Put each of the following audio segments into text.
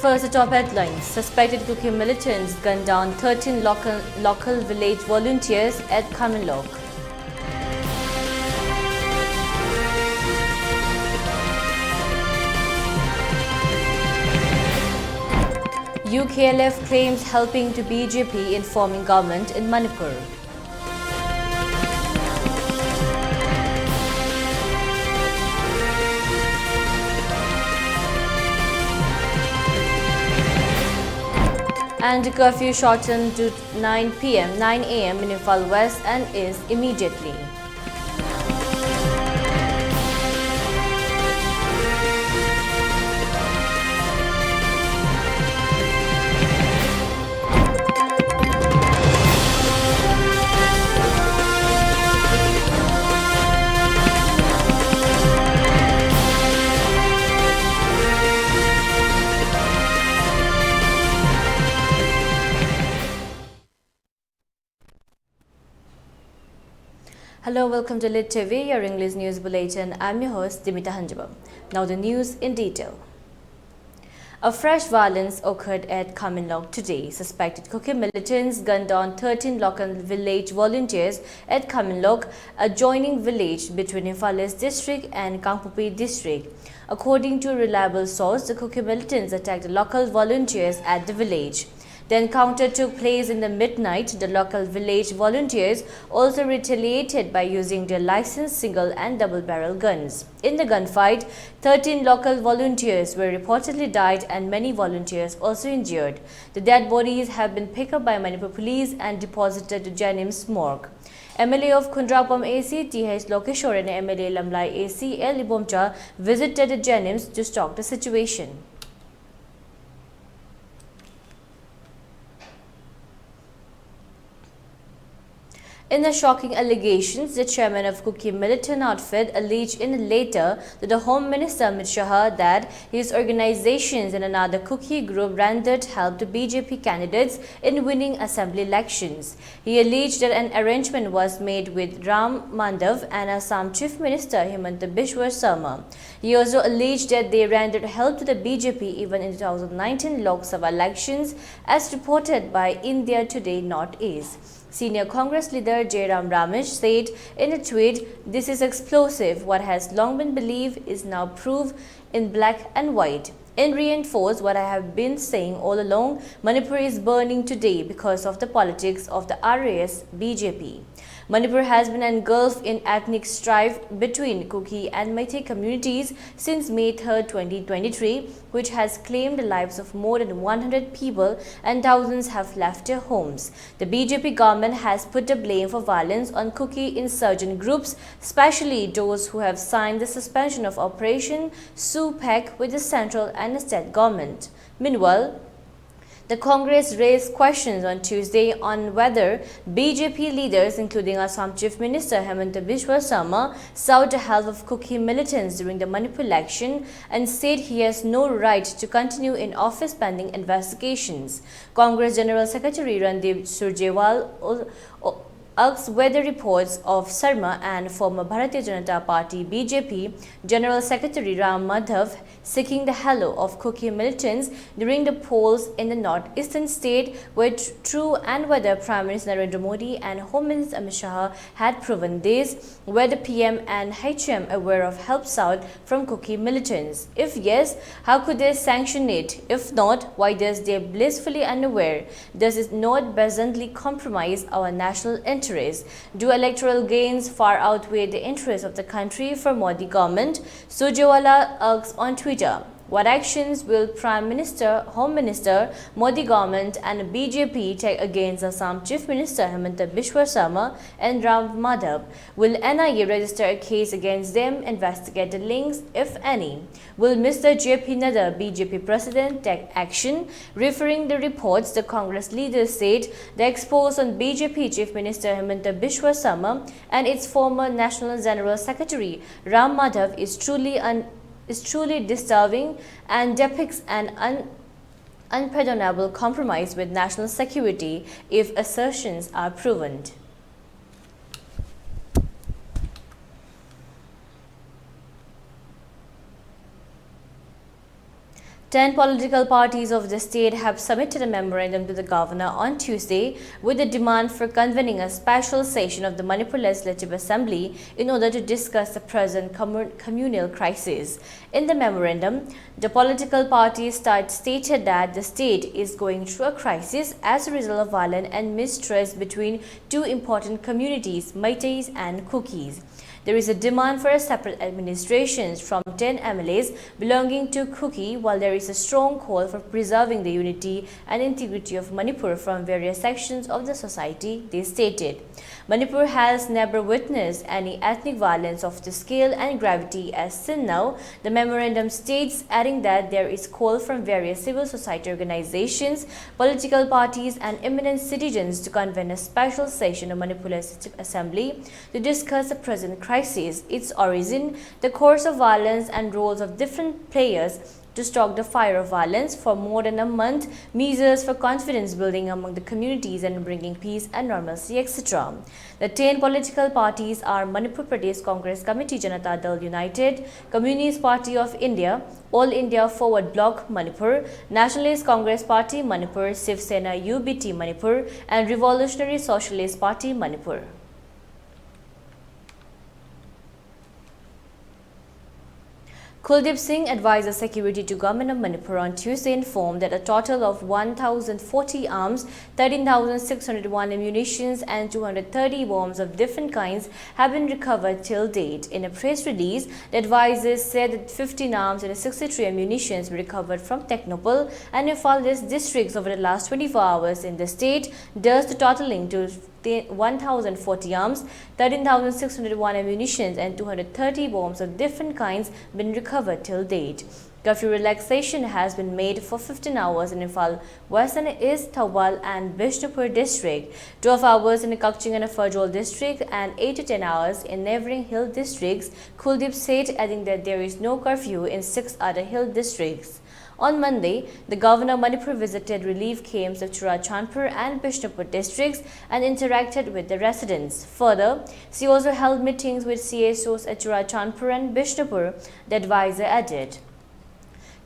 First, the top headlines. Suspected Kuki militants gun down 13 local village volunteers at Kaminlok. UKLF claims helping to BJP in forming government in Manipur. And curfew shortened to 9 a.m. in Imphal West and is immediately. Hello, welcome to ELITETV, your English news bulletin. I'm your host, Deemita. Now the news in detail. A fresh violence occurred at Kaminlok today. Suspected Kuki militants gunned down 13 local village volunteers at Kaminlok, adjoining village between Imphal East district and Kangpopi district. According to a reliable source, the Kuki militants attacked the local volunteers at the village. The encounter took place in the midnight. The local village volunteers also retaliated by using their licensed single and double-barrel guns. In the gunfight, 13 local volunteers were reportedly died and many volunteers also injured. The dead bodies have been picked up by Manipur police and deposited to Janims morgue. MLA of Khundrapam AC T.H. Lokeshwar and MLA Lamlai AC L. Ibomcha visited the Janims to stalk the situation. In the shocking allegations, the chairman of Kuki militant outfit alleged in a letter to the Home Minister Amit Shah that his organizations and another Kuki group rendered help to BJP candidates in winning assembly elections. He alleged that an arrangement was made with Ram Madhav and Assam Chief Minister Himanta Biswa Sarma. He also alleged that they rendered help to the BJP even in 2019 Lok Sabha elections, as reported by India Today Northeast. Senior Congress leader Jairam Ramesh said in a tweet, "This is explosive. What has long been believed is now proved in black and white. In reinforce what I have been saying all along, Manipur is burning today because of the politics of the RAS BJP. Manipur has been engulfed in ethnic strife between Kuki and Meitei communities since May 3, 2023, which has claimed the lives of more than 100 people and thousands have left their homes. The BJP government has put the blame for violence on Kuki insurgent groups, especially those who have signed the suspension of Operation SUPEC with the central and state government. Meanwhile, the Congress raised questions on Tuesday on whether BJP leaders, including Assam Chief Minister Himanta Biswa Sarma, sought the help of Kuki militants during the Manipur election and said he has no right to continue in office pending investigations. Congress General Secretary Randeep Surjewal asked whether reports of Sarma and former Bharatiya Janata Party BJP General Secretary Ram Madhav seeking the hello of Kuki militants during the polls in the northeastern state were true, and whether Prime Minister Narendra Modi and Home Minister Amit Shah had proven this, were the PM and HM aware of help sought from Kuki militants. If yes, how could they sanction it? If not, why does they blissfully unaware? Does it not presently compromise our national interest? Do electoral gains far outweigh the interests of the country for Modi government? Surjewala asks on Twitter, what actions will Prime Minister, Home Minister, Modi government and BJP take against Assam Chief Minister Himanta Biswa Sarma and Ram Madhav? Will NIA register a case against them, investigate the links, if any? Will Mr. JP Nadda, BJP President, take action? Referring the reports, the Congress leaders said the expose on BJP Chief Minister Himanta Biswa Sarma and its former National General Secretary Ram Madhav is truly disturbing and depicts an unpardonable compromise with national security if assertions are proven. 10 political parties of the state have submitted a memorandum to the governor on Tuesday with a demand for convening a special session of the Manipur Legislative Assembly in order to discuss the present communal crisis. In the memorandum, the political parties stated that the state is going through a crisis as a result of violence and mistrust between two important communities, Meiteis and Kukis. There is a demand for a separate administrations from 10 MLAs belonging to Kuki, while there is a strong call for preserving the unity and integrity of Manipur from various sections of the society, they stated. Manipur has never witnessed any ethnic violence of the scale and gravity as seen now, the memorandum states, adding that there is call from various civil society organizations, political parties and eminent citizens to convene a special session of Manipur Legislative Assembly to discuss the present crisis, its origin, the course of violence and roles of different players to stoke the fire of violence for more than a month, measures for confidence building among the communities and bringing peace and normalcy, etc. The 10 political parties are Manipur Pradesh Congress Committee Janata Dal United, Communist Party of India, All India Forward Bloc Manipur, Nationalist Congress Party Manipur, Shiv Sena UBT Manipur and Revolutionary Socialist Party Manipur. Kuldeep Singh, Advisor Security to Government of Manipur, on Tuesday informed that a total of 1,040 arms, 13,601 ammunitions and 230 bombs of different kinds have been recovered till date. In a press release, the advisors said that 15 arms and 63 ammunitions were recovered from Technopol and Ifal districts over the last 24 hours in the state, thus the totaling to 1,040 arms, 13,601 ammunitions and 230 bombs of different kinds been recovered till date. Curfew relaxation has been made for 15 hours in Ifal, Western East, Thawal and Bishnupur district, 12 hours in Kakching and Farjol district and 8 to 10 hours in neighboring hill districts, Kuldeep said, adding that there is no curfew in 6 other hill districts. On Monday, the Governor of Manipur visited relief camps of Churachandpur and Bishnupur districts and interacted with the residents. Further, she also held meetings with CSOs at Churachandpur and Bishnupur, the advisor added.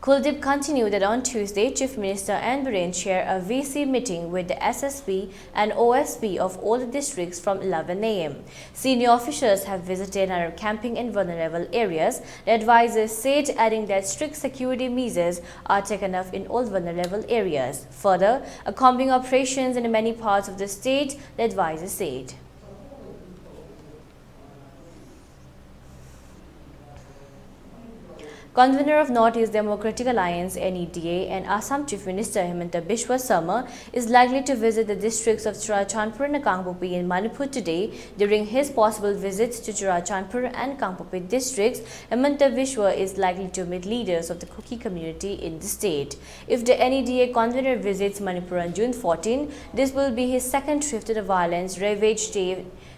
Kuldeep continued that on Tuesday, Chief Minister and Biren chair a VC meeting with the SSP and OSP of all the districts from 11 am. Senior officials have visited and are camping in vulnerable areas, the advisors said, adding that strict security measures are taken up in all vulnerable areas. Further, a combing operations in many parts of the state, the advisor said. Convener of North-East Democratic Alliance (NEDA) and Assam Chief Minister Himanta Biswa Sarma is likely to visit the districts of Churachandpur and Kangpopi in Manipur today. During his possible visits to Churachandpur and Kangpopi districts, Himanta Biswa is likely to meet leaders of the Kuki community in the state. If the NEDA convener visits Manipur on June 14, this will be his second trip to the violence-ravaged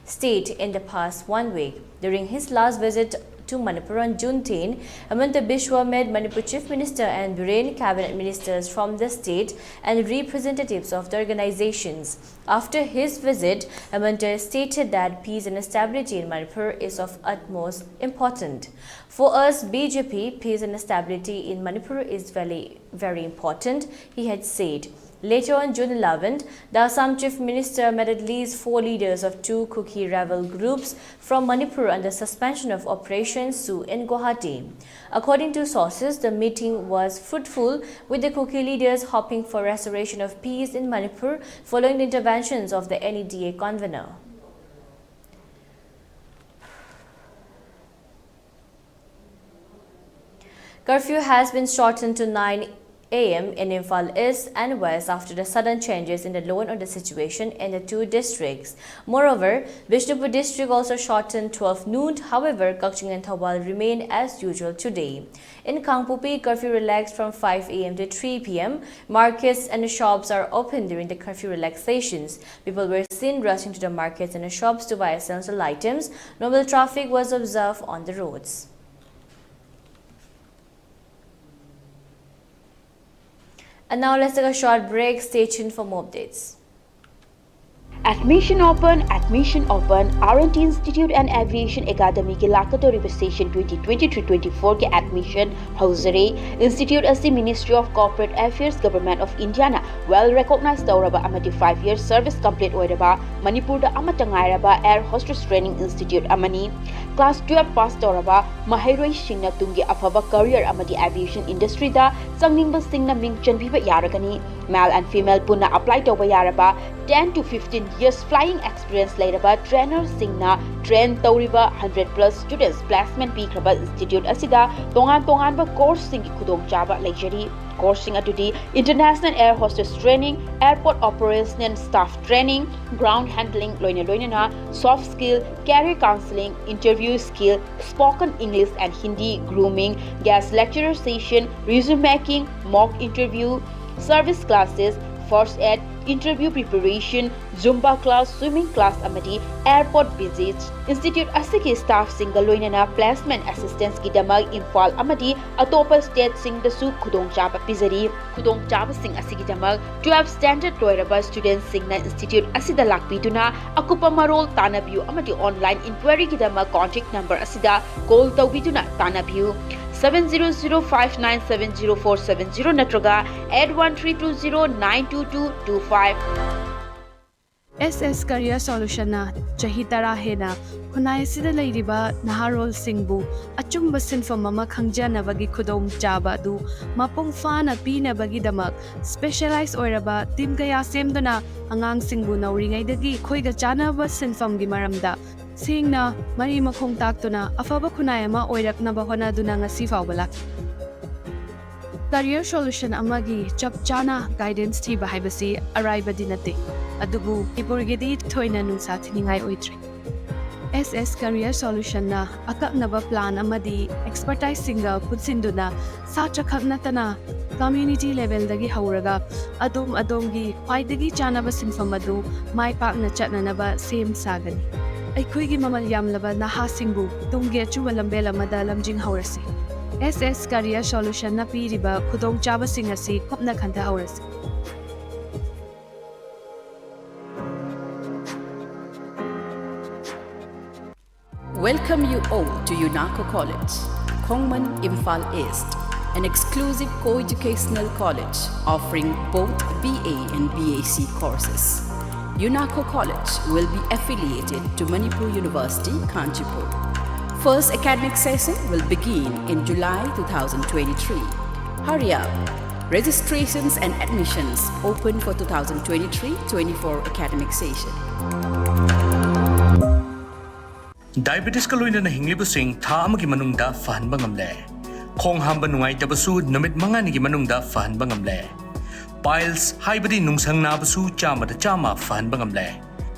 state in the past 1 week. During his last visit to Manipur on June 10, Himanta Biswa met Manipur Chief Minister and Biren cabinet ministers from the state and representatives of the organizations. After his visit, Himanta stated that peace and stability in Manipur is of utmost importance. For us, BJP, peace and stability in Manipur is very, very important, he had said. Later on June 11th, the Assam Chief Minister met at least 4 leaders of 2 Kuki rebel groups from Manipur under suspension of Operation Su in Guwahati. According to sources, the meeting was fruitful, with the Kuki leaders hoping for restoration of peace in Manipur following the interventions of the NEDA convener. Curfew has been shortened to 9 am in Imphal East and West after the sudden changes in the law and order situation in the 2 districts. Moreover, Bishnupur district also shortened 12 noon. However, Kakching and Thawal remain as usual today. In Kangpopi, curfew relaxed from 5 am to 3 pm. Markets and shops are open during the curfew relaxations. People were seen rushing to the markets and shops to buy essential items. Normal traffic was observed on the roads. And now let's take a short break. Stay tuned for more updates. Admission open, R&T Institute and Aviation Academy ki lakatoriba session 2023-24 ke admission hausare. Institute asi Ministry of Corporate Affairs Government of India na well recognized tauraba amati 5-year service complete oiraba Manipur da amatangairaba Air Hostess Training Institute amani. Class 12 pass tauraba mahairoi singna tungi afaba career amati aviation industry da changningba singna ming chanbiba yaragani. Male and female punna apply tauba yaraba 10 to 15 years flying experience lairaba trainer singna train tauriba 100 plus students placement pikraba institute asida tongan ba course singi khudong chaba leijari. Course sing atudi international air hostess training, airport operation and staff training, ground handling loina na soft skill, career counseling, interview skill, spoken English and Hindi, grooming, guest lecturer session, resume making, mock interview, service classes, first aid, interview preparation, Zumba class, swimming class amati, airport visits. Institute asiki staff singa loinana placement assistance ki damag Imphal amati atopa state sing da su khudong chaba pizari. Khudong chaba sing asiki damag 12 standard loiraba students singna institute asida lakpiduna akupa marol tanabiu amati online inquiry ki damag contact number asida call tawbiduna tanabiu 7005970470 natraga 8132092225. SS Career Solution na Chahitara Hena Kunai Sida Ladiba Naharol Singbu Achumba Sinfam Mama Kangjana Bagi Kudong Jaba du Mapung Fana Pina Bagi Damak Specialized Oiraba Tim Kaya Semdona Angang Singbu na Ringay Dagi Koiga Jana ba Sinfam Gimaramda Sing na Mari Makong Takto na Afaba Kunayama Oirak na Bahona Duna nga Sifawala Career Solution Amagi Chapchana Guidance Tiba Haibasi Arriba Dinate Adubu Iburgidi Toina Nungsa Tiningai Oitre SS Career Solution na Akak Naba Plan Amadi Expertise Singa Putsinduna Sacha Kagnatana Community Level Dagi Hauraga Adom Gi Paidagi Chanaba Sinfamadu Mai Pak na Chatna Naba Same Sagani Aikuigi Mamalyam Laba Naha Singbu Tungge Chuvalambela Madalam Jing Haurasi SS Career Solution na Piriba Kudong Chaba Singasi Kopna Kanta Haurasi Welcome you all to UNACO College, Kongman Imphal East, an exclusive co-educational college offering both BA and BAc courses. UNACO College will be affiliated to Manipur University, Kanchipur. First academic session will begin in July 2023. Hurry up! Registrations and admissions open for 2023-24 academic session. Diabetes ka loina na hinglibusing tha amagi manungda fahanba ngamle. Khong hamba nungai tabasu numit manga nigi manungda fahanba ngamle. Piles haibadi nungsang nabasu chama da chama fahanba ngamle.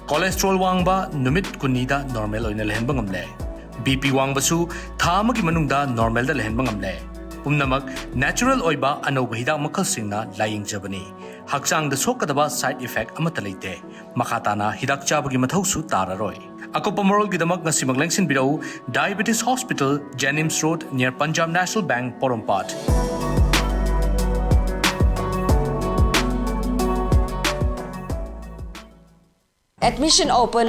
Cholesterol wangba numit kunida normal oina lehenba ngamle. BP wangbasu tha amagi manungda normal da lehenba ngamle. Pumnamak natural oiba anoba hidak makal singna laying jabani. Haksang da sokadaba side effect amata leite. Makatana hidak chabagi mathausu tararoi. Akopa moral gidamak nga simaglengsin birau Diabetes Hospital, Jennings Road near Punjab National Bank, Porompat. Admission open.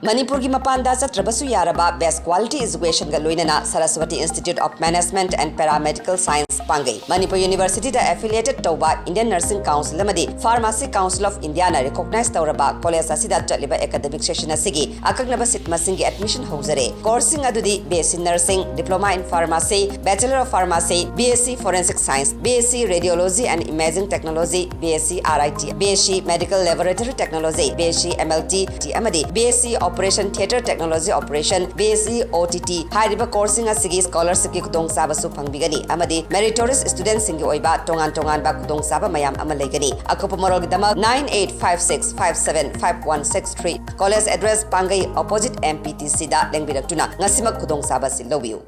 Manipur ki mapanda chatrabasu yaraba best quality education ga loinana Saraswati Institute of Management and Paramedical Science pangai. Manipur University da affiliated tauba Indian Nursing Council amadi Pharmacy Council of India na recognized tauraba college asida chaliba academic session asigi akagnaba sitma singi admission hausare. Coursing adudi BSc Nursing, Diploma in Pharmacy, Bachelor of Pharmacy, BSc Forensic Science, BSc Radiology and Imaging Technology, BSc RIT, BSc Medical Laboratory Technology, BSc MLT, amadi BSc Operation Theatre Technology Operation, BSc OTT, hariba coursing asigi scholarship ki kudong saba su pangbigani amadi meritorious students singi oiba tongan ba kudong saba mayam amalegani. Akopa morog dama 9856575163. College address Pangai opposite MPTC da lengbirak tuna ngasimak kudong saba si lowiu.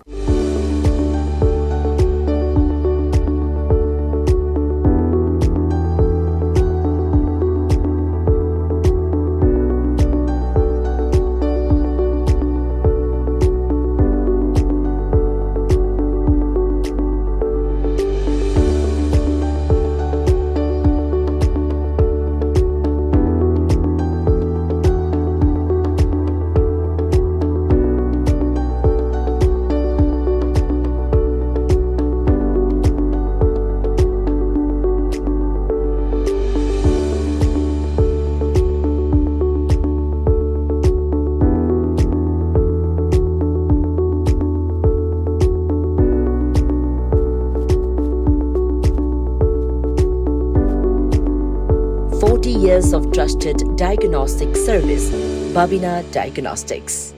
years of trusted diagnostic service, Babina Diagnostics.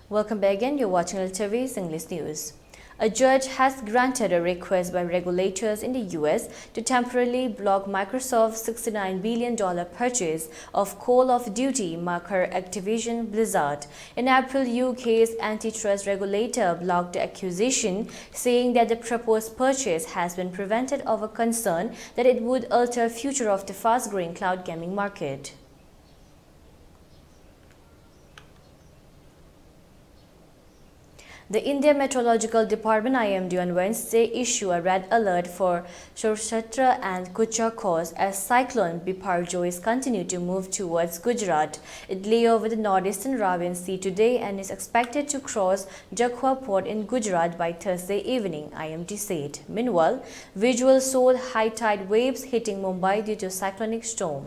Welcome back again. You're watching ELITETV's English News. A judge has granted a request by regulators in the US to temporarily block Microsoft's $69 billion purchase of Call of Duty maker Activision Blizzard. In April, UK's antitrust regulator blocked the accusation, saying that the proposed purchase has been prevented over concern that it would alter the future of the fast-growing cloud gaming market. The India Meteorological Department IMD on Wednesday issued a red alert for Saurashtra and Kutch coast as cyclone Biparjoy continued to move towards Gujarat. It lay over the northeastern Arabian Sea today and is expected to cross Jakhua port in Gujarat by Thursday evening, IMD said. Meanwhile, visuals showed high tide waves hitting Mumbai due to a cyclonic storm.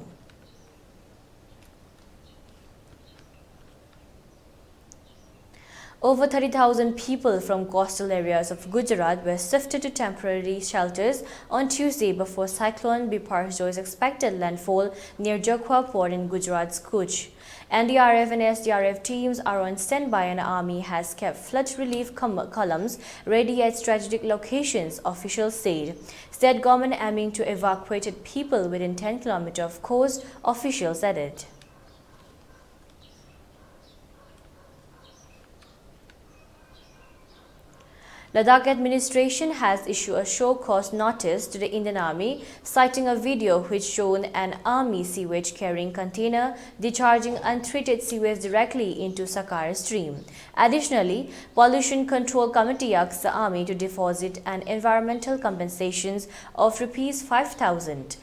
Over 30,000 people from coastal areas of Gujarat were shifted to temporary shelters on Tuesday before cyclone Biparjoy's expected landfall near Jakhua port in Gujarat's Kutch. NDRF and SDRF teams are on standby and army has kept flood relief columns ready at strategic locations, officials said. State government aiming to evacuate people within 10 kilometers of coast, officials added. Ladakh administration has issued a show-cause notice to the Indian Army, citing a video which showed an army sewage-carrying container discharging untreated sewage directly into Sakara stream. Additionally, Pollution Control Committee asked the army to deposit an environmental compensations of ₹5,000.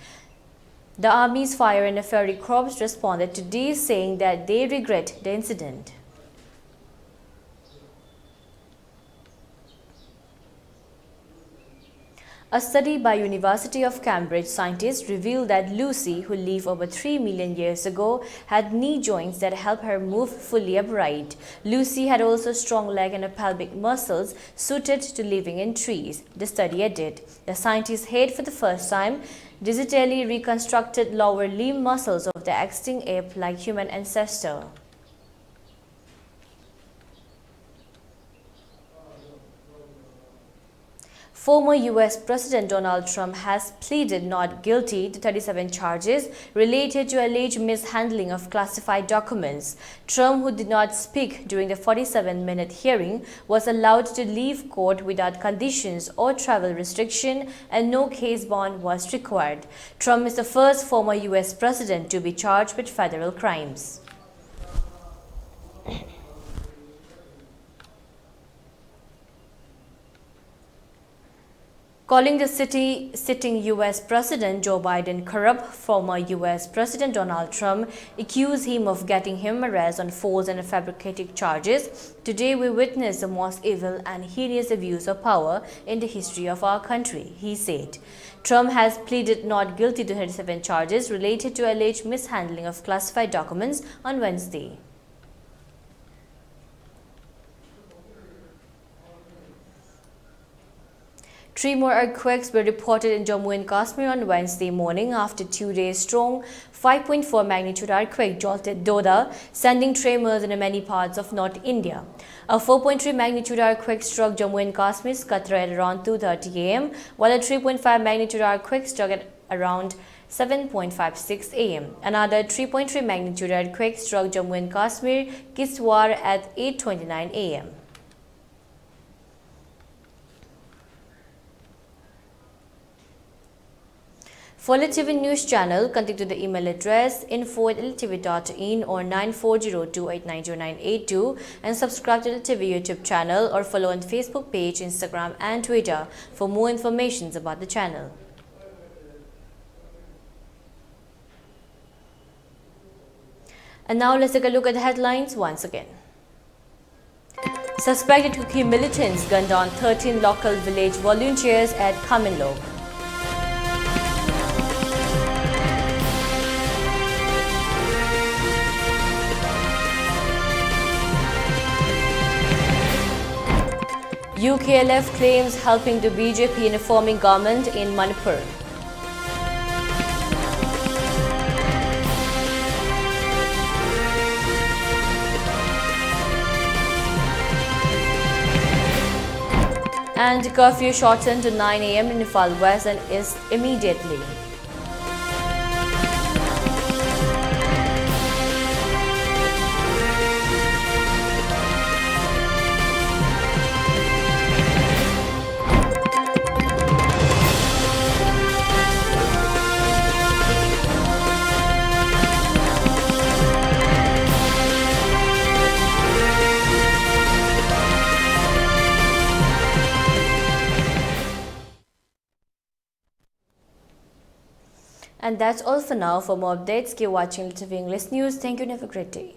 The army's fire and fairy corps responded to these, saying that they regret the incident. A study by University of Cambridge scientists revealed that Lucy, who lived over 3 million years ago, had knee joints that help her move fully upright. Lucy had also strong leg and pelvic muscles suited to living in trees, the study added. The scientists had for the first time digitally reconstructed lower limb muscles of the extinct ape-like human ancestor. Former U.S. President Donald Trump has pleaded not guilty to 37 charges related to alleged mishandling of classified documents. Trump, who did not speak during the 47-minute hearing, was allowed to leave court without conditions or travel restriction, and no case bond was required. Trump is the first former U.S. president to be charged with federal crimes. Calling the sitting U.S. President Joe Biden corrupt, former U.S. President Donald Trump accused him of getting him arrested on false and fabricated charges. Today we witness the most evil and heinous abuse of power in the history of our country, he said. Trump has pleaded not guilty to 37 charges related to alleged mishandling of classified documents on Wednesday. Three more earthquakes were reported in Jammu and Kashmir on Wednesday morning after 2 days strong 5.4 magnitude earthquake jolted Doda, sending tremors in many parts of North India. A 4.3 magnitude earthquake struck Jammu and Kashmir, Qatar at around 2:30 am, while a 3.5 magnitude earthquake struck at around 7.56 am. Another 3.3 magnitude earthquake struck Jammu and Kashmir, Kiswar at 8:29 am. For ELITETV News Channel, contact to the email address info@elitetv.in or 9402890982 and subscribe to the ELITETV YouTube channel or follow on Facebook page, Instagram and Twitter for more information about the channel. And now let's take a look at the headlines once again. Suspected Kuki militants gunned down 13 local village volunteers at Kaminlok. UKLF claims helping the BJP in forming government in Manipur. And curfew shortened to 9 a.m. in Imphal West and East immediately. And that's all for now. For more updates, keep watching ELITETV English News. Thank you and have a great day.